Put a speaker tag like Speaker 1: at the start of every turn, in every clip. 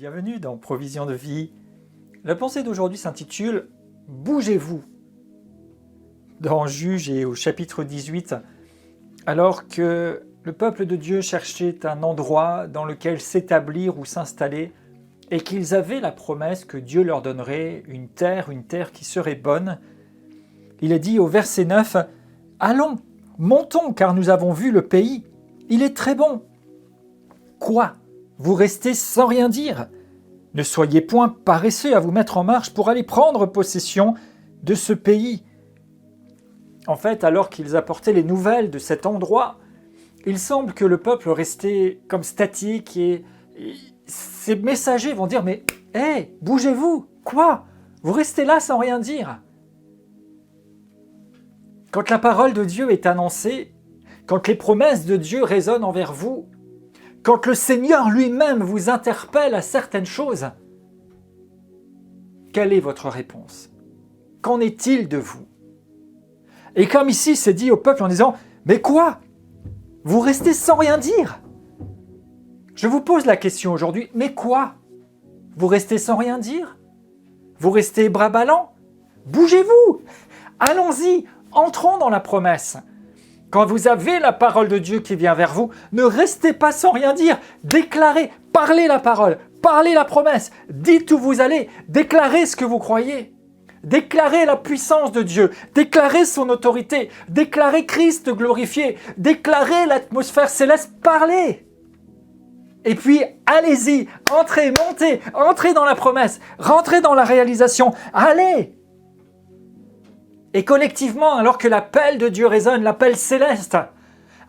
Speaker 1: Bienvenue dans Provision de vie. La pensée d'aujourd'hui s'intitule « Bougez-vous ». Dans Juges et au chapitre 18, alors que le peuple de Dieu cherchait un endroit dans lequel s'établir ou s'installer, et qu'ils avaient la promesse que Dieu leur donnerait une terre qui serait bonne, il est dit au verset 9 « Allons, montons, car nous avons vu le pays, il est très bon. » Quoi ? Vous restez sans rien dire. Ne soyez point paresseux à vous mettre en marche pour aller prendre possession de ce pays. En fait, alors qu'ils apportaient les nouvelles de cet endroit, il semble que le peuple restait comme statique et ces messagers vont dire « Mais, hé, bougez-vous, quoi ? Vous restez là sans rien dire ?» Quand la parole de Dieu est annoncée, quand les promesses de Dieu résonnent envers vous, quand le Seigneur lui-même vous interpelle à certaines choses, quelle est votre réponse ? Qu'en est-il de vous ? Et comme ici c'est dit au peuple en disant « Mais quoi ? Vous restez sans rien dire ?» Je vous pose la question aujourd'hui, mais quoi ? Vous restez sans rien dire ? Vous restez bras ballants ? Bougez-vous ! Allons-y, entrons dans la promesse. Quand vous avez la parole de Dieu qui vient vers vous, ne restez pas sans rien dire. Déclarez, parlez la parole, parlez la promesse, dites où vous allez, déclarez ce que vous croyez. Déclarez la puissance de Dieu, déclarez son autorité, déclarez Christ glorifié, déclarez l'atmosphère céleste, parlez. Et puis, allez-y, entrez, montez, entrez dans la promesse, rentrez dans la réalisation, allez. Et collectivement, alors que l'appel de Dieu résonne, l'appel céleste,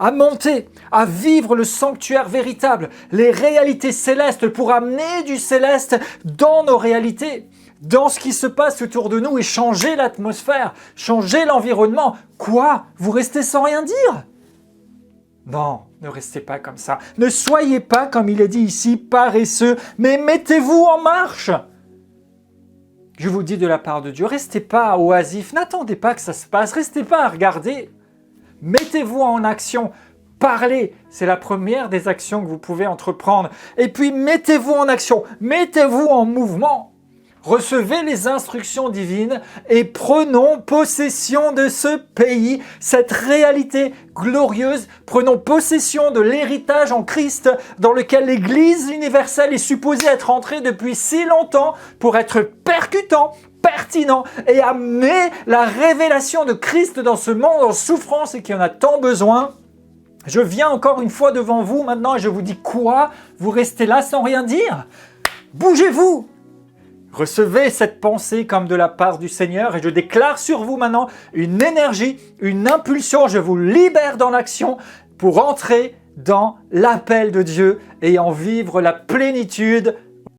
Speaker 1: à monter, à vivre le sanctuaire véritable, les réalités célestes pour amener du céleste dans nos réalités, dans ce qui se passe autour de nous et changer l'atmosphère, changer l'environnement. Quoi ? Vous restez sans rien dire ? Non, ne restez pas comme ça. Ne soyez pas, comme il est dit ici, paresseux, mais mettez-vous en marche. Je vous dis de la part de Dieu, restez pas oisifs, n'attendez pas que ça se passe, restez pas à regarder. Mettez-vous en action, parlez, c'est la première des actions que vous pouvez entreprendre. Et puis mettez-vous en action, mettez-vous en mouvement. Recevez les instructions divines et prenons possession de ce pays, cette réalité glorieuse. Prenons possession de l'héritage en Christ dans lequel l'Église universelle est supposée être entrée depuis si longtemps pour être percutant, pertinent et amener la révélation de Christ dans ce monde en souffrance et qui en a tant besoin. Je viens encore une fois devant vous maintenant et je vous dis quoi ? Vous restez là sans rien dire ? Bougez-vous ! Recevez cette pensée comme de la part du Seigneur et je déclare sur vous maintenant une énergie, une impulsion. Je vous libère dans l'action pour entrer dans l'appel de Dieu et en vivre la plénitude